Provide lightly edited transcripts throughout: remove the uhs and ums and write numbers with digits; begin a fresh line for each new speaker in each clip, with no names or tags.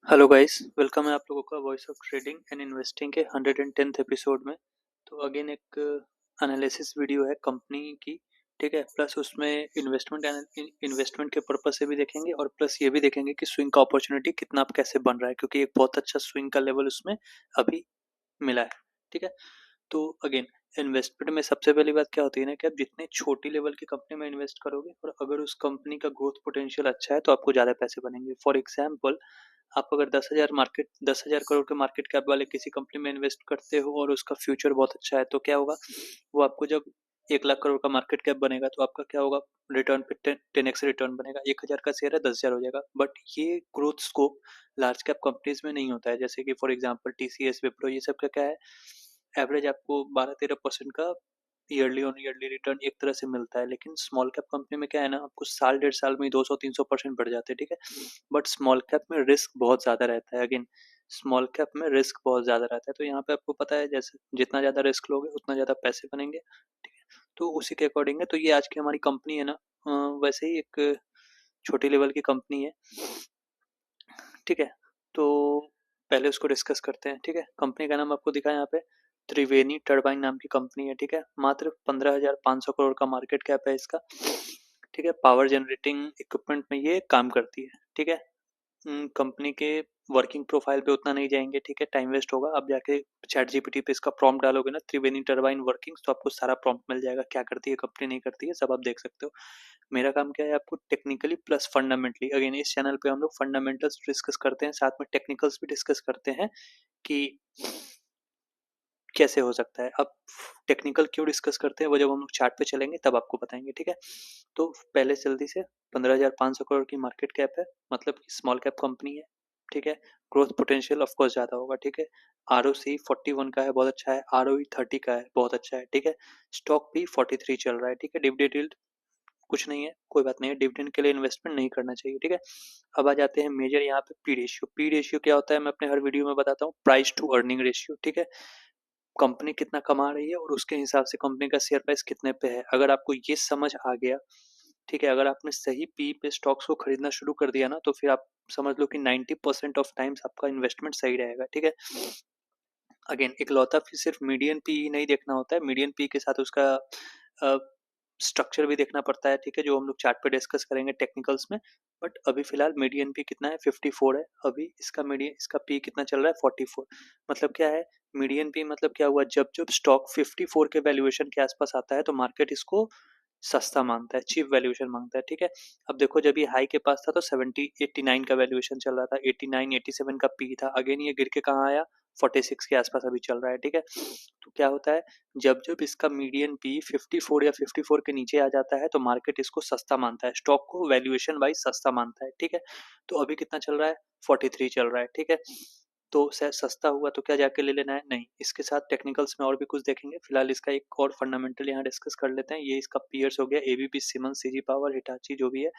Hello guys, welcome है आप लोगों का voice of trading and investing के 110th एपिसोड में। तो अगेन एक एनालिसिस वीडियो है कंपनी की। ठीक है, प्लस उसमें इन्वेस्टमेंट के पर्पज से भी देखेंगे और प्लस ये भी देखेंगे कि स्विंग का अपॉर्चुनिटी कितना आप कैसे बन रहा है, क्योंकि एक बहुत अच्छा स्विंग का लेवल उसमें अभी मिला है। ठीक है, तो अगेन इन्वेस्टमेंट में सबसे पहली बात क्या होती है ना कि आप जितने छोटी लेवल की कंपनी में इन्वेस्ट करोगे और अगर उस कंपनी का ग्रोथ पोटेंशियल अच्छा है तो आपको ज़्यादा पैसे बनेंगे। फॉर एग्जाम्पल, आप अगर 10,000 करोड़ के मार्केट कैप वाले किसी कंपनी में इन्वेस्ट करते हो और उसका फ्यूचर बहुत अच्छा है, तो क्या होगा, वो आपको जब 1 लाख करोड़ का मार्केट कैप बनेगा तो आपका क्या होगा, रिटर्न पे 10x रिटर्न बनेगा। 1,000 का शेयर है, 10,000 हो जाएगा। बट ये growth scope large cap companies में नहीं होता है, जैसे कि फॉर एग्जांपल टीसीएस, विप्रो, ये सब का क्या है, एवरेज आपको 12-13% का ईयरली ऑन ईयरली रिटर्न एक तरह से मिलता है। लेकिन स्मॉल कैप कंपनी में क्या है ना, आपको साल 1.5 साल में 200-300% बढ़ जाते हैं। ठीक है, बट स्मॉल कैप में रिस्क बहुत ज़्यादा रहता है। अगेन स्मॉल कैप में रिस्क बहुत ज़्यादा रहता है, तो यहाँ पे आपको पता है जैसे जितना ज़्यादा रिस्क लोगे उतना ज़्यादा पैसे बनेंगे। ठीक है, तो उसी के अकॉर्डिंग है। तो ये आज की हमारी कंपनी है ना, वैसे ही एक छोटी लेवल की कंपनी है। ठीक है, तो पहले उसको डिस्कस करते हैं। ठीक है, कंपनी का नाम आपको दिखा है यहाँ पे, त्रिवेणी टरबाइन नाम की कंपनी है। ठीक है, मात्र 15,500 करोड़ का मार्केट कैप है इसका। ठीक है, पावर जनरेटिंग इक्विपमेंट में ये काम करती है। ठीक है, कंपनी के वर्किंग प्रोफाइल पे उतना नहीं जाएंगे। ठीक है, टाइम वेस्ट होगा। आप जाके चैट जीपीटी पे इसका प्रॉम्प्ट डालोगे ना, त्रिवेणी टरबाइन वर्किंग, तो आपको सारा प्रॉम्प्ट मिल जाएगा, क्या करती है कंपनी, नहीं करती है, सब आप देख सकते हो। मेरा काम क्या है, आपको टेक्निकली प्लस फंडामेंटली, अगेन इस चैनल पे हम लोग फंडामेंटल्स डिस्कस करते हैं, साथ में टेक्निकल्स भी डिस्कस करते हैं कि कैसे हो सकता है। अब टेक्निकल क्यों डिस्कस करते हैं, वो जब हम लोग चार्ट पे चलेंगे तब आपको बताएंगे। ठीक है, तो पहले जल्दी से 15,500 करोड़ की मार्केट कैप है, मतलब कि स्मॉल कैप कंपनी है। ठीक है, ग्रोथ पोटेंशियल ऑफ कोर्स ज़्यादा होगा। ठीक है, आरओसी 41 का है, बहुत अच्छा है। आरओई 30 का है, बहुत अच्छा है। ठीक है, स्टॉक भी 43 चल रहा है। ठीक है, डिविडेंड यील्ड कुछ नहीं है, कोई बात नहीं है, डिविडेंड के लिए इन्वेस्टमेंट नहीं करना चाहिए। ठीक है, अब आ जाते हैं मेजर यहाँ पे पी रेशियो। पी रेशियो क्या होता है, मैं अपने हर वीडियो में बताता हूँ, प्राइस टू अर्निंग रेशियो। ठीक है, कंपनी कितना कमा रही है और उसके हिसाब से कंपनी का शेयर प्राइस कितने पे है। अगर आपको ये समझ आ गया, ठीक है, अगर आपने सही पी पे स्टॉक्स को खरीदना शुरू कर दिया ना, तो फिर आप समझ लो कि 90% ऑफ टाइम्स आपका इन्वेस्टमेंट सही रहेगा। ठीक है, अगेन इकलौता फिर सिर्फ मीडियन पी नहीं देखना होता है, मीडियन पी के साथ उसका स्ट्रक्चर भी देखना पड़ता है। ठीक है, जो हम लोग चार्ट पे डिस्कस करेंगे टेक्निकल्स में। बट अभी फिलहाल मीडियन पी कितना है, 54 है। अभी इसका पी कितना चल रहा है, 44। मतलब क्या है, मीडियन पी मतलब क्या हुआ, जब जब स्टॉक 54 के वैल्यूएशन के आसपास आता है तो मार्केट इसको सस्ता मानता है, चीप वैल्यूएशन मांगता है। ठीक है, अब देखो जब ये हाई के पास था तो 89 का वैल्यूएशन चल रहा था, 87 का पी था। अगेन ये गिर के कहाँ आया, 46 के आसपास अभी चल रहा है। ठीक है, तो क्या होता है, जब जब इसका मीडियन पी 54 या 54 के नीचे आ जाता है तो मार्केट इसको सस्ता मानता है, स्टॉक को वैल्यूएशन वाइज सस्ता मानता है। ठीक है, तो अभी कितना चल रहा है, 43 चल रहा है। ठीक है, तो सस्ता हुआ तो क्या जाके ले लेना है, नहीं। इसके साथ टेक्निकल्स में और भी कुछ देखेंगे, फिलहाल इसका एक और फंडामेंटल यहाँ डिस्कस कर लेते हैं। ये इसका पीयर्स हो गया, ABB, Siemens, CG Power, Hitachi, जो भी है।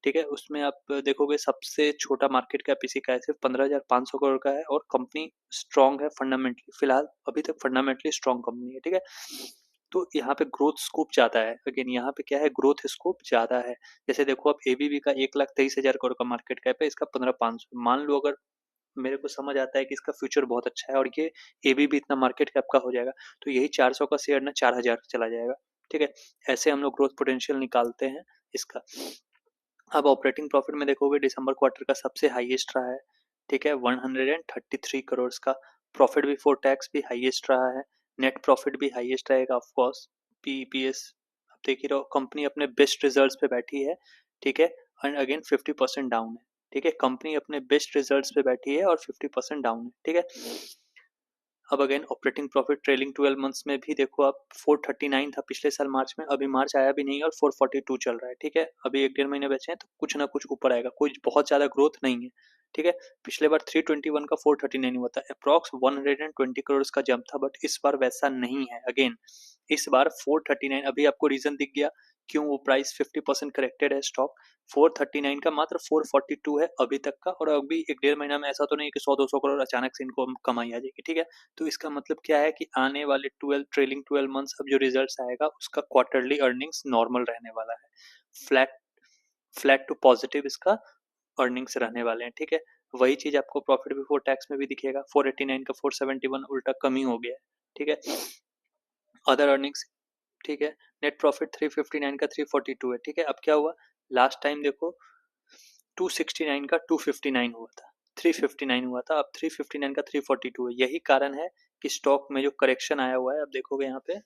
ठीक है, उसमें आप देखोगे सबसे छोटा मार्केट कैप इसी का है, सिर्फ 15,500 करोड़ का है और कंपनी स्ट्रॉन्ग है फंडामेंटली, फिलहाल अभी तक फंडामेंटली स्ट्रॉन्ग कंपनी है। ठीक है, तो यहाँ पे ग्रोथ स्कोप ज्यादा है। अगेन यहाँ पे क्या है, ग्रोथ स्कोप ज्यादा है। जैसे देखो, अब एबीबी का 1,23,000 करोड़ का मार्केट कैप है, इसका 15,500। मान लो अगर मेरे को समझ आता है कि इसका फ्यूचर बहुत अच्छा है और ये एबी भी इतना मार्केट कैप का हो जाएगा, तो यही 400 का शेयर ना 4,000 चला जाएगा। ठीक है, ऐसे हम लोग ग्रोथ पोटेंशियल निकालते हैं इसका। अब ऑपरेटिंग प्रॉफिट में देखोगे, दिसंबर क्वार्टर का सबसे हाईएस्ट रहा है। ठीक है, 133 करोड़ का। प्रॉफिट बिफोर टैक्स भी हाईएस्ट रहा है, नेट प्रॉफिट भी हाईएस्ट रहेगा ऑफ कोर्स। पीईपीएस अब देख ही रहो, कंपनी अपने बेस्ट रिजल्ट्स पे बैठी है। ठीक है, एंड अगेन 50% डाउन है। ठीक है, कंपनी अपने बेस्ट रिजल्ट्स पे बैठी है और 50% डाउन है। ठीक है, अब again operating profit trailing 12 months में भी देखो आप, 439 था पिछले साल मार्च में, अभी मार्च आया भी नहीं और 442 चल रहा है। ठीक है, अभी 1-1.5 महीने बचे हैं तो कुछ ना कुछ ऊपर आएगा, कोई बहुत ज्यादा ग्रोथ नहीं है। ठीक है, पिछले बार 321 का 439 हुआ था, अप्रॉक्स 120 करोड़ का जंप था, बट इस बार वैसा नहीं है। अगेन इस बार 439, अभी आपको रीजन दिख गया क्यों वो प्राइस 50% करेक्टेड है स्टॉक। 439 का मात्र 442 है अभी तक का, और अभी 1-1.5 महीना में ऐसा तो नहीं कि 100-200 करोड़ अचानक से इनको कमाई आ जाएगी। ठीक है, तो इसका मतलब क्या है कि आने वाले ट्रेलिंग 12 मंथ्स अब जो रिजल्ट्स आएगा उसका क्वार्टरली अर्निंग्स नॉर्मल रहने वाला है, फ्लैट फ्लैट टू पॉजिटिव इसका अर्निंग्स रहने वाले हैं, ठीक है। वही चीज़ आपको प्रॉफिट बिफोर टैक्स में भी दिखेगा, 489 का 471 उल्टा कम ही हो गया है, ठीक है। अदर अर्निंग्स, ठीक है। नेट प्रॉफिट 359 का 342 है, ठीक है। अब क्या हुआ, लास्ट टाइम देखो 269 का 259 हुआ था, 359 हुआ था, अब 359 का 342 है। यही कारण है कि स्टॉक में जो करेक्शन आया हुआ है, अब देखोगे यहाँ पे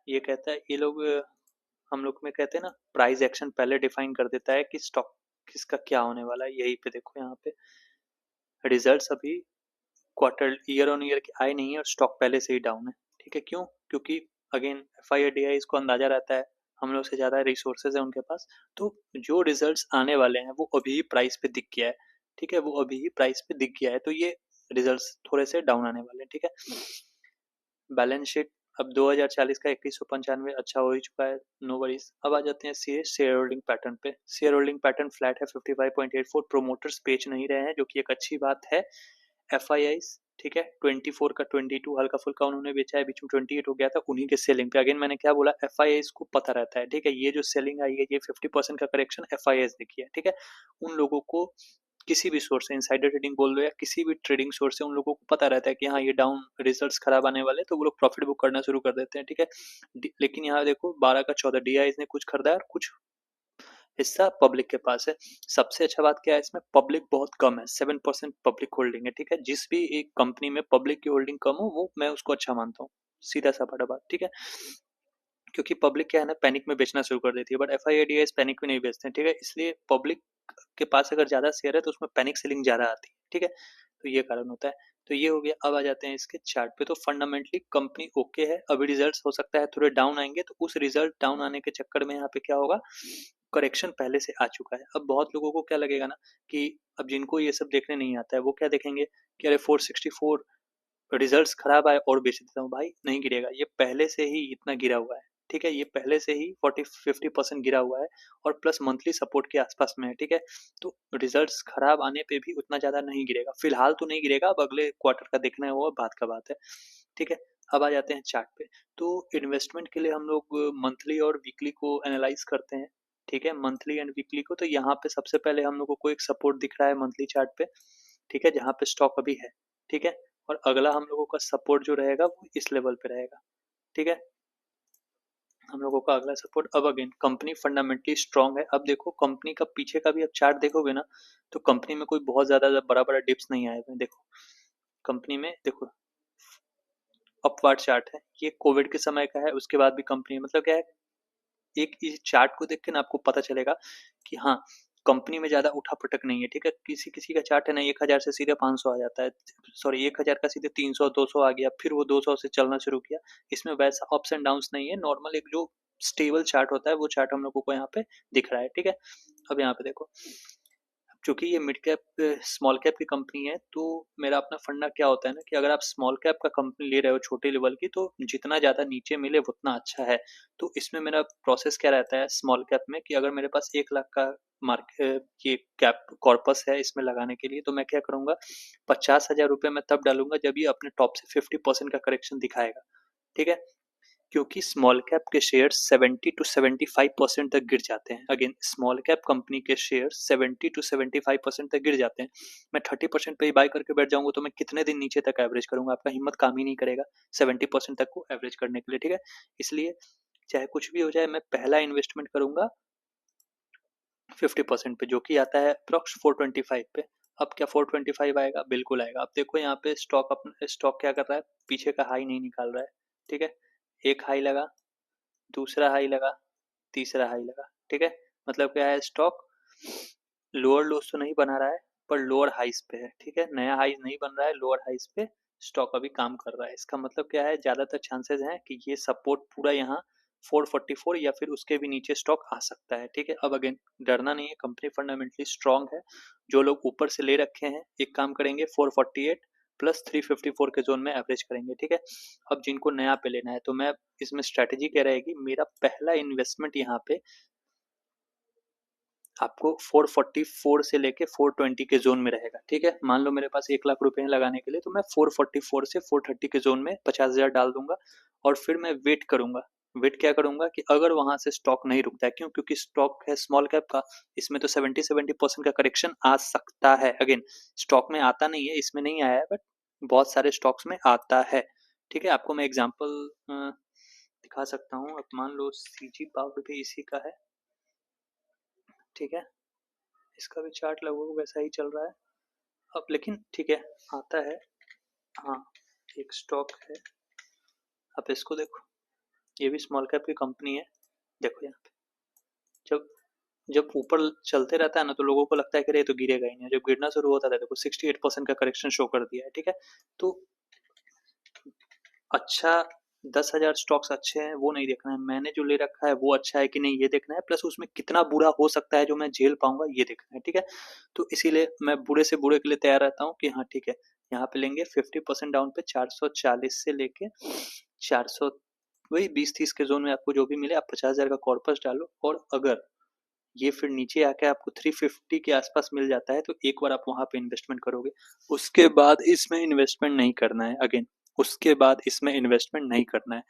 ये कहता है, ये लोग हम लोग में कहते हैं ना, प्राइस एक्शन पहले डिफाइन कर देता है कि स्टॉक किसका क्या होने वाला है। यही पे देखो, यहाँ पे रिजल्ट्स अभी क्वार्टर ईयर ऑन ईयर की आए नहीं है और स्टॉक पहले से ही डाउन है, ठीक है। क्यों? क्योंकि अगेन FIDI इसको अंदाजा रहता है, हम लोग से ज़्यादा रिसोर्सेज है उनके पास, तो जो रिजल्ट्स आने वाले हैं वो अभी ही प्राइस पे दिख गया है, ठीक है। वो अभी ही प्राइस पे दिख गया है, तो ये रिजल्ट्स थोड़े से डाउन आने वाले हैं, ठीक है। बैलेंस शीट अब 2040 का 2195 अच्छा हो ही चुका है, नो वरीज। अब आ जाते हैं शेयर होल्डिंग पैटर्न पे। शेयर होल्डिंग पैटर्न फ्लैट है 55.84, प्रोमोटर्स बेच नहीं रहे हैं, जो कि एक अच्छी बात है। FIIs, ठीक है, 24 का 22 हल्का फुल्का उन्होंने बेचा है, बीच में 28 हो गया था, उन्हीं के सेलिंग पे। अगेन मैंने क्या बोला, FIIs को पता रहता है, ठीक है। ये जो सेलिंग आई है, ये 50% का करेक्शन FIIs देखिए, ठीक है। उन लोगों को किसी भी सोर्स से, इनसाइडर ट्रेडिंग बोल लो या किसी भी ट्रेडिंग सोर्स से, उन लोगों को पता रहता है कि हाँ ये डाउन रिजल्ट्स खराब आने वाले, तो वो लोग प्रॉफिट बुक करना शुरू कर देते हैं, ठीक है। लेकिन यहाँ देखो 12 का 14 DIs ने कुछ खरीदा है और कुछ हिस्सा पब्लिक के पास है। सबसे अच्छा बात क्या है इसमें, पब्लिक बहुत कम है, 7% पब्लिक होल्डिंग है, ठीक है। जिस भी एक कंपनी में पब्लिक की होल्डिंग कम हो, वो मैं उसको अच्छा मानता हूँ, सीधा सा बड़ा बात, ठीक है। क्योंकि पब्लिक क्या है ना, पैनिक में बेचना शुरू कर देती है, बट FIDIs पैनिक में नहीं बेचते हैं, ठीक है। इसलिए पब्लिक के पास अगर ज़्यादा शेयर है तो उसमें पैनिक सेलिंग ज़्यादा आती है, ठीक है। तो ये कारण होता है। तो ये हो गया। अब आ जाते हैं इसके चार्ट पे। तो फंडामेंटली कंपनी ओके है, अभी रिजल्ट्स हो सकता है थोड़े डाउन आएंगे, तो उस रिजल्ट डाउन आने के चक्कर में यहाँ पे क्या होगा, करेक्शन पहले से आ चुका है। अब बहुत लोगों को क्या लगेगा ना कि अब जिनको ये सब देखने नहीं आता है, वो क्या देखेंगे कि अरे 464 रिजल्ट्स खराब आए और बेच देता हूँ। भाई नहीं गिरेगा, ये पहले से ही इतना गिरा हुआ है, ठीक है। ये पहले से ही 40-50% गिरा हुआ है और प्लस मंथली सपोर्ट के आसपास में है, ठीक है। तो रिजल्ट्स खराब आने पे भी उतना ज़्यादा नहीं गिरेगा, फिलहाल तो नहीं गिरेगा, अब अगले क्वार्टर का देखना है, वो बात का बात है, ठीक है। अब आ जाते हैं चार्ट पे। तो इन्वेस्टमेंट के लिए हम लोग मंथली और वीकली को एनालाइज करते हैं, ठीक है, मंथली एंड वीकली को। तो यहाँ पे सबसे पहले हम लोगों को एक सपोर्ट दिख रहा है मंथली चार्ट पे, ठीक है, जहाँ पे स्टॉक अभी है, ठीक है। और अगला हम लोगों का सपोर्ट जो रहेगा वो इस लेवल पे रहेगा, ठीक है। हम लोगों का अगला सपोर्ट, अब अगेन कंपनी फंडामेंटली स्ट्रांग है। अब देखो कंपनी का पीछे का भी अब चार्ट देखोगे ना, तो कंपनी में कोई बहुत ज्यादा बड़ा बड़ा डिप्स नहीं आए हुए। देखो कंपनी में, देखो अपवार्ड चार्ट है, ये कोविड के समय का है, उसके बाद भी कंपनी, मतलब क्या है, एक इस चार्ट को देख के ना आपको पता चलेगा कि हाँ कंपनी में ज्यादा उठा-पटक नहीं है, ठीक है। किसी-किसी का चार्ट है ना 1000 से सीधे 500 आ जाता है, सॉरी 1000 का सीधे 300 200 आ गया, फिर वो 200 से चलना शुरू किया। इसमें वैसा अप्स एंड डाउन्स नहीं है, नॉर्मल एक जो स्टेबल चार्ट होता है वो चार्ट हम लोगों को यहाँ पे दिख रहा है, ठीक है। अब यहाँ पे देखो, चूंकि ये मिड कैप स्मॉल कैप की कंपनी है, तो मेरा अपना फंडा क्या होता है ना कि अगर आप स्मॉल कैप का कंपनी ले रहे हो छोटे लेवल की, तो जितना ज़्यादा नीचे मिले उतना अच्छा है। तो इसमें मेरा प्रोसेस क्या रहता है स्मॉल कैप में, कि अगर मेरे पास 1 लाख का ये कैप कॉर्पस है इसमें लगाने के लिए, तो मैं क्या करूँगा, 50,000 रुपये मैं तब डालूंगा जब ये अपने टॉप से 50% का करेक्शन दिखाएगा, ठीक है। क्योंकि स्मॉल कैप के शेयर 70 टू 75% तक गिर जाते हैं। अगेन स्मॉल कैप कंपनी के शेयर 70 टू 75% तक गिर जाते हैं। मैं 30% पे ही बाय करके बैठ जाऊंगा तो मैं कितने दिन नीचे तक एवरेज करूंगा, आपका हिम्मत काम ही नहीं करेगा 70% तक को एवरेज करने के लिए, ठीक है। इसलिए चाहे कुछ भी हो जाए, मैं पहला इन्वेस्टमेंट करूंगा 50% पे, जो कि आता है अप्रॉक्स 425 पे। अब क्या 425 आएगा? बिल्कुल आएगा। अब देखो यहाँ पे स्टॉक क्या कर रहा है, पीछे का हाई नहीं निकाल रहा है, ठीक है। एक हाई लगा, दूसरा हाई लगा, तीसरा हाई लगा, ठीक है। मतलब क्या है, स्टॉक लोअर लोस तो नहीं बना रहा है, पर लोअर हाइस पे है, ठीक है। नया हाई नहीं बन रहा है, लोअर हाइस पे स्टॉक अभी काम कर रहा है। इसका मतलब क्या है, ज्यादातर चांसेस हैं कि ये सपोर्ट पूरा यहाँ 444 या फिर उसके भी नीचे स्टॉक आ सकता है, ठीक है। अब अगेन डरना नहीं है, कंपनी फंडामेंटली स्ट्रांग है। जो लोग ऊपर से ले रखे हैं, एक काम करेंगे 448 प्लस 354 के जोन में एवरेज करेंगे, ठीक है। अब जिनको नया पे लेना है, तो मैं इसमें स्ट्रेटेजी क्या रहेगी, मेरा पहला इन्वेस्टमेंट यहाँ पे आपको 444 से लेके 420 के जोन में रहेगा, ठीक है। मान लो मेरे पास 1 लाख रुपए हैं लगाने के लिए, तो मैं 444 से 430 के जोन में 50,000 डाल दूंगा और फिर मैं वेट करूंगा, वेट क्या करूंगा कि अगर वहां से स्टॉक नहीं रुकता है, क्यों? क्योंकि स्टॉक है स्मॉल कैप का, इसमें तो 70% का करेक्शन आ सकता है। अगेन स्टॉक में आता नहीं है, इसमें नहीं आया है, बट बहुत सारे स्टॉक्स में आता है। ठीक है, आपको मैं एग्जांपल दिखा सकता हूँ। अब मान लो सीजी पावर भी इसी का है। ठीक है, इसका भी चार्ट लगभग वैसा ही चल रहा है अब, लेकिन ठीक है आता है। हाँ, एक स्टॉक है, आप इसको देखो, ये भी स्मॉल कैप की कंपनी है। देखो यहाँ पे जब जब ऊपर चलते रहता है ना, तो लोगों को लगता है कि ये तो गिरेगा ही नहीं। जब गिरना शुरू होता है, देखो 68% का करेक्शन शो कर दिया है। ठीक है, तो अच्छा 10,000 स्टॉक्स अच्छे हैं वो नहीं देखना है, मैंने जो ले रखा है वो अच्छा है कि नहीं ये देखना है, प्लस उसमें कितना बुरा हो सकता है जो मैं झेल पाऊंगा ये देखना है। ठीक है, तो इसीलिए मैं बुरे से बुरे के लिए तैयार रहता हूँ कि हाँ ठीक है, यहाँ पे लेंगे 50% डाउन पे 440 से लेके 400, वही 20-30 के जोन में आपको जो भी मिले, आप 50,000 का कॉर्पस डालो। और अगर ये फिर नीचे आके आपको 350 के आसपास मिल जाता है, तो एक बार आप वहां पे इन्वेस्टमेंट करोगे, उसके बाद इसमें इन्वेस्टमेंट नहीं करना है। अगेन उसके बाद इसमें इन्वेस्टमेंट नहीं करना है।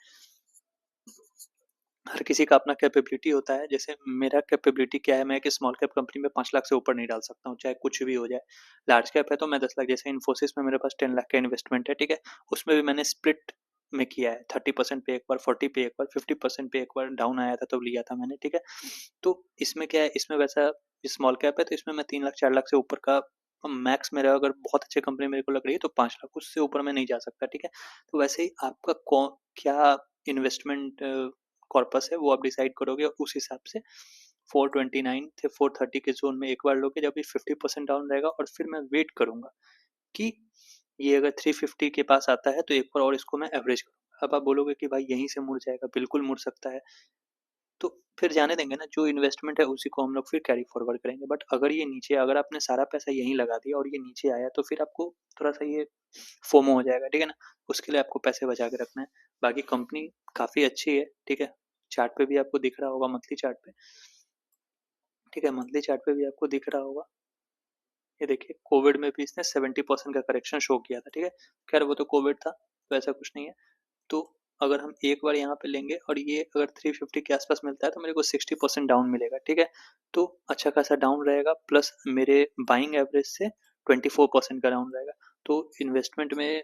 हर किसी का अपना कैपेबिलिटी होता है। जैसे मेरा कैपेबिलिटी क्या है, मैं कि स्मॉल कैप कंपनी में 5 लाख से ऊपर नहीं डाल सकता हूँ, चाहे कुछ भी हो जाए। लार्ज कैप है तो मैं 10 लाख, जैसे इन्फोसिस में मेरे पास 10 लाख का इन्वेस्टमेंट है। ठीक है, उसमें भी मैंने स्प्लिट में किया है, 30% पे एक बार, 40 पे एक बार, 50% पे एक बार डाउन आया था तब लिया था मैंने। ठीक है, तो इसमें क्या है, इसमें वैसा स्मॉल कैप है तो इसमें मैं 3 लाख 4 लाख से ऊपर का मैक्स मेरा, अगर बहुत अच्छी कंपनी मेरे को लग रही है तो 5 लाख, उससे ऊपर मैं नहीं जा सकता। ठीक है, तो वैसे ही आपका क्या इन्वेस्टमेंट कॉर्पस है वो आप डिसाइड करोगे, और उस हिसाब से 429 थे 430 के जोन में एक बार लोगे जब ये 50% डाउन रहेगा, और फिर मैं वेट करूंगा कि ये अगर 350 के पास आता है तो एक बार और इसको मैं एवरेज करूंगा। अब आप बोलोगे कि भाई यहीं से मुड़ जाएगा, बिल्कुल मुड़ सकता है, तो फिर जाने देंगे ना, जो इन्वेस्टमेंट है उसी को हम लोग फिर कैरी फॉरवर्ड करेंगे। बट अगर ये नीचे, अगर आपने सारा पैसा यहीं लगा दिया और ये नीचे आया, तो फिर आपको थोड़ा सा ये फोमो हो जाएगा। ठीक है ना, उसके लिए आपको पैसे बचा के रखना है। बाकी कंपनी काफ़ी अच्छी है। ठीक है, चार्ट पे भी आपको दिख रहा होगा, मंथली चार्ट पे। ठीक है, मंथली चार्ट पे भी आपको दिख रहा होगा, ये देखिए कोविड में भी इसने 70% का करेक्शन शो किया था। ठीक है, खैर वो तो कोविड था, तो ऐसा कुछ नहीं है। तो अगर हम एक बार यहाँ पे लेंगे और ये अगर 350 के आसपास मिलता है तो मेरे को 60% डाउन मिलेगा। ठीक है, तो अच्छा खासा डाउन रहेगा, प्लस मेरे बाइंग एवरेज से 24% का डाउन रहेगा। तो इन्वेस्टमेंट में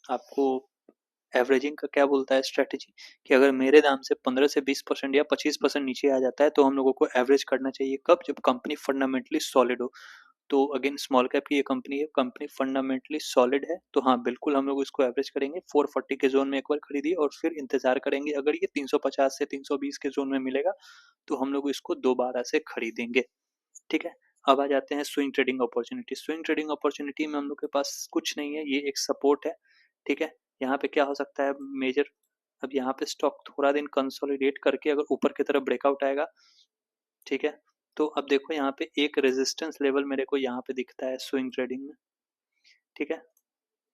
आपको एवरेजिंग का क्या बोलता है स्ट्रेटेजी, कि अगर मेरे दाम से 15 से 20% या 25% नीचे आ जाता है तो हम लोगों को एवरेज करना चाहिए। कब? जब कंपनी फंडामेंटली सॉलिड हो। तो अगेन स्मॉल कैप की ये कंपनी है, कंपनी फंडामेंटली सॉलिड है, तो हाँ बिल्कुल हम लोग इसको एवरेज करेंगे। 440 के जोन में एक बार खरीदिए और फिर इंतजार करेंगे, अगर ये 350 से 320 के जोन में मिलेगा तो हम लोग इसको दोबारा से खरीदेंगे। ठीक है, अब आ जाते हैं swing trading opportunity. Swing trading opportunity में हम लोग के पास कुछ नहीं है, ये एक सपोर्ट है। ठीक है, यहाँ पे क्या हो सकता है मेजर, अब यहाँ पे स्टॉक थोड़ा दिन कंसोलिडेट करके अगर ऊपर की तरफ ब्रेकआउट आएगा, ठीक है, तो अब देखो यहाँ पे एक रेजिस्टेंस लेवल मेरे को यहाँ पे दिखता है स्विंग ट्रेडिंग में। ठीक है,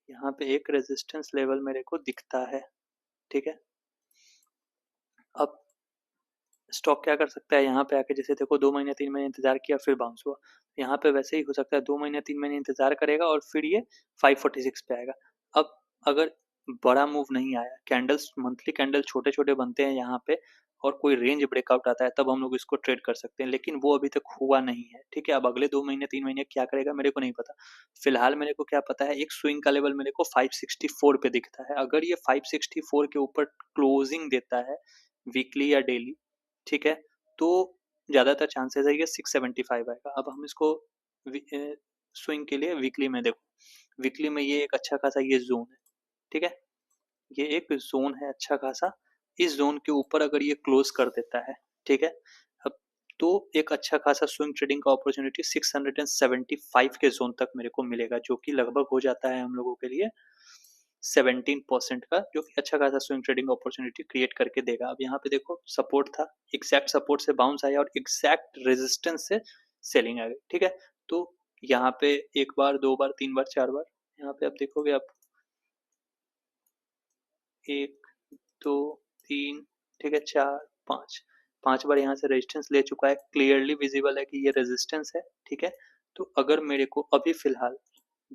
यहाँ पे एक रेजिस्टेंस लेवल मेरे को दिखता है। ठीक है, अब स्टॉक क्या कर सकता है, यहाँ पे आके जैसे देखो 2 महीने 3 महीने इंतजार किया फिर बाउंस हुआ, यहाँ पे वैसे ही हो सकता है 2 महीने 3 महीने इंतजार करेगा और फिर ये 546 पे आएगा। अब अगर बड़ा मूव नहीं आया, कैंडल्स मंथली कैंडल छोटे छोटे बनते हैं यहाँ पे, और कोई रेंज ब्रेकआउट आता है तब हम लोग इसको ट्रेड कर सकते हैं, लेकिन वो अभी तक हुआ नहीं है। ठीक है, अब अगले 2 महीने 3 महीने क्या करेगा मेरे को नहीं पता। फिलहाल मेरे को क्या पता है, एक स्विंग का लेवल मेरे को 564 पे दिखता है। अगर ये 564 के ऊपर क्लोजिंग देता है वीकली या डेली, ठीक है, तो ज़्यादातर चांसेस है ये 675 आएगा। अब हम इसको स्विंग के लिए वीकली में देखो, वीकली में ये एक अच्छा खासा ये जोन है। ठीक है, ये एक जोन है अच्छा खासा, इस जोन के ऊपर अगर ये क्लोज कर देता है, ठीक है, अब तो एक अच्छा खासा स्विंग ट्रेडिंग का अपॉर्चुनिटी 675 के जोन तक मेरे को मिलेगा, जो कि लगभग हो जाता है हम लोगों के लिए 17% का, जो कि अच्छा खासा स्विंग ट्रेडिंग अपॉर्चुनिटी क्रिएट करके देगा। अब यहाँ पे देखो सपोर्ट था, एग्जैक्ट सपोर्ट से बाउंस आया और एग्जैक्ट रेजिस्टेंस से सेलिंग आ गई। ठीक है, तो यहाँ पे एक बार, दो बार, तीन बार, चार बार, यहाँ पे आप देखोगे आप 1 2 3, ठीक है, 4 5, 5 बार यहाँ से रेजिस्टेंस ले चुका है, क्लियरली विजिबल है कि ये रेजिस्टेंस है। ठीक है, तो अगर मेरे को अभी फिलहाल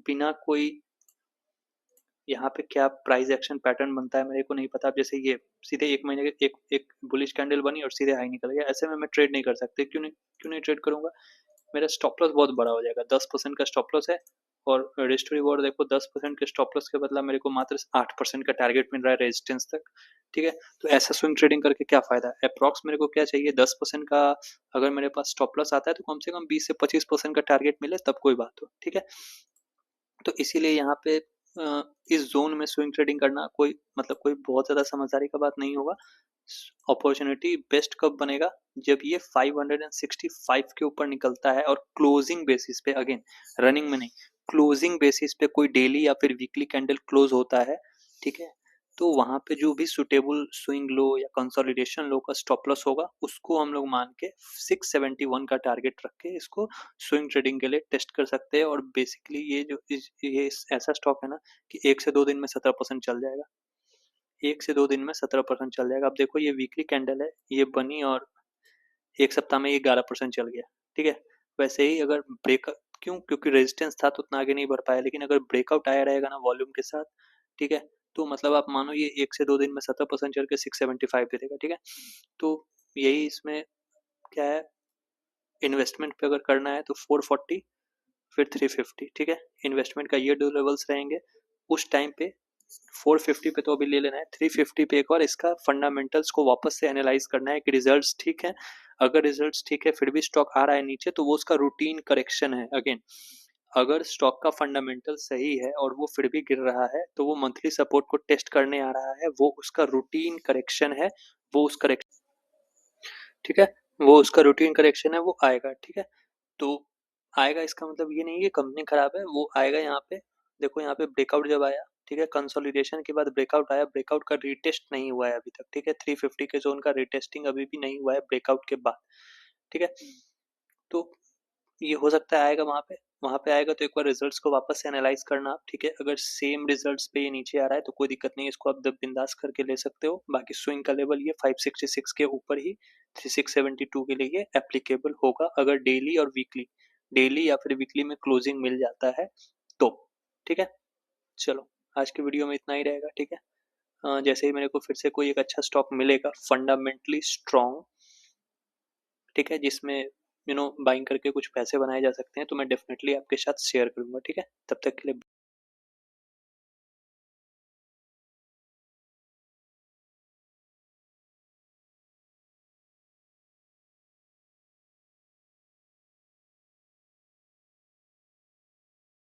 बिना कोई यहाँ पे क्या प्राइस एक्शन पैटर्न बनता है मेरे को नहीं पता। अब जैसे ये सीधे 1 महीने के एक बुलिश कैंडल बनी और सीधे हाई निकल गया, ऐसे में मैं ट्रेड नहीं कर सकते। क्यों नहीं ट्रेड करूँगा? मेरा स्टॉप लॉस बहुत बड़ा हो जाएगा, 10% का स्टॉप लॉस है और रिस्क टू रिवॉर्ड देखो 10% के स्टॉप लॉस के बदला मेरे को मात्र 8% का टारगेट मिल रहा है रेजिस्टेंस तक, ठीक है? तो ऐसा स्विंग ट्रेडिंग करके क्या फ़ायदा? एप्रॉक्स मेरे को क्या चाहिए, 10% का अगर मेरे पास स्टॉप लॉस आता है तो कम से कम 20 से 25% का टारगेट मिले तब कोई बात हो, ठीक है? तो इसीलिए यहाँ पे इस ज़ोन में स्विंग ट्रेडिंग करना कोई मतलब कोई बहुत ज़्यादा समझदारी का बात नहीं होगा। अपॉर्चुनिटी बेस्ट कब बनेगा? जब ये 565 के ऊपर निकलता है और क्लोजिंग बेसिस पे, अगेन रनिंग में नहीं, क्लोजिंग बेसिस पे कोई डेली या फिर वीकली कैंडल क्लोज होता है, ठीक है? तो वहाँ पे जो भी सुटेबल स्विंग लो या कंसोलिडेशन लो का स्टॉप लॉस होगा, उसको हम लोग मान के 671 का टारगेट रख के इसको स्विंग ट्रेडिंग के लिए टेस्ट कर सकते हैं। और बेसिकली ये ऐसा स्टॉक है ना कि 1 से 2 दिन में 17% चल जाएगा। 1 से 2 दिन में 17% चल जाएगा। अब देखो ये वीकली कैंडल है, ये बनी और 1 सप्ताह में ये 11% चल गया, ठीक है? वैसे ही अगर ब्रेक क्यों? क्योंकि रेजिस्टेंस था तो उतना आगे नहीं बढ़ पाया, लेकिन अगर ब्रेकआउट आया रहेगा ना वॉल्यूम के साथ, ठीक है? तो मतलब आप मानो ये 1 से 2 दिन में 17% चल के 675 दे देगा, ठीक है? तो यही इसमें क्या है, इन्वेस्टमेंट पे अगर करना है तो 440 फिर 350, ठीक है? इन्वेस्टमेंट का ये 2 लेवल्स रहेंगे। उस टाइम पे 450 पे तो अभी ले लेना है, 350 पे एक बार इसका फंडामेंटल्स को वापस से एनालाइज करना है कि रिजल्ट्स ठीक है। अगर रिजल्ट्स ठीक है फिर भी स्टॉक आ रहा है नीचे तो वो उसका रूटीन करेक्शन है। अगेन अगर स्टॉक का फंडामेंटल सही है और वो फिर भी गिर रहा है तो वो मंथली सपोर्ट को टेस्ट करने आ रहा है, वो उसका रूटीन करेक्शन है, वो उस करेक्शन, ठीक है? वो उसका रूटीन करेक्शन है, वो आएगा, ठीक है? तो आएगा इसका मतलब ये नहीं है कंपनी खराब है, वो आएगा यहाँ पे। देखो यहाँ पे ब्रेकआउट जब आया, ठीक है, कंसोलिडेशन के बाद ब्रेकआउट आया, ब्रेकआउट का रीटेस्ट नहीं हुआ है अभी तक, ठीक है? 350 के जोन का रीटेस्टिंग अभी भी नहीं हुआ है ब्रेकआउट के बाद, ठीक है? तो ये हो सकता है आएगा वहाँ पे आएगा तो एक बार रिजल्ट्स को वापस से एनालाइज करना आप, ठीक है? अगर सेम रिजल्ट्स पे ये नीचे आ रहा है तो कोई दिक्कत नहीं है, इसको आप बिंदास करके ले सकते हो। बाकी स्विंग का लेवल ये 566 के ऊपर ही 3672 के लिए एप्लीकेबल होगा अगर डेली या फिर वीकली में क्लोजिंग मिल जाता है तो, ठीक है? चलो आज की वीडियो में इतना ही रहेगा, ठीक है? जैसे ही मेरे को फिर से कोई एक अच्छा स्टॉक मिलेगा फंडामेंटली स्ट्रॉन्ग, ठीक है, जिसमें बाइंग करके कुछ पैसे बनाए जा सकते हैं तो मैं डेफिनेटली आपके साथ शेयर करूंगा, ठीक है? तब तक के लिए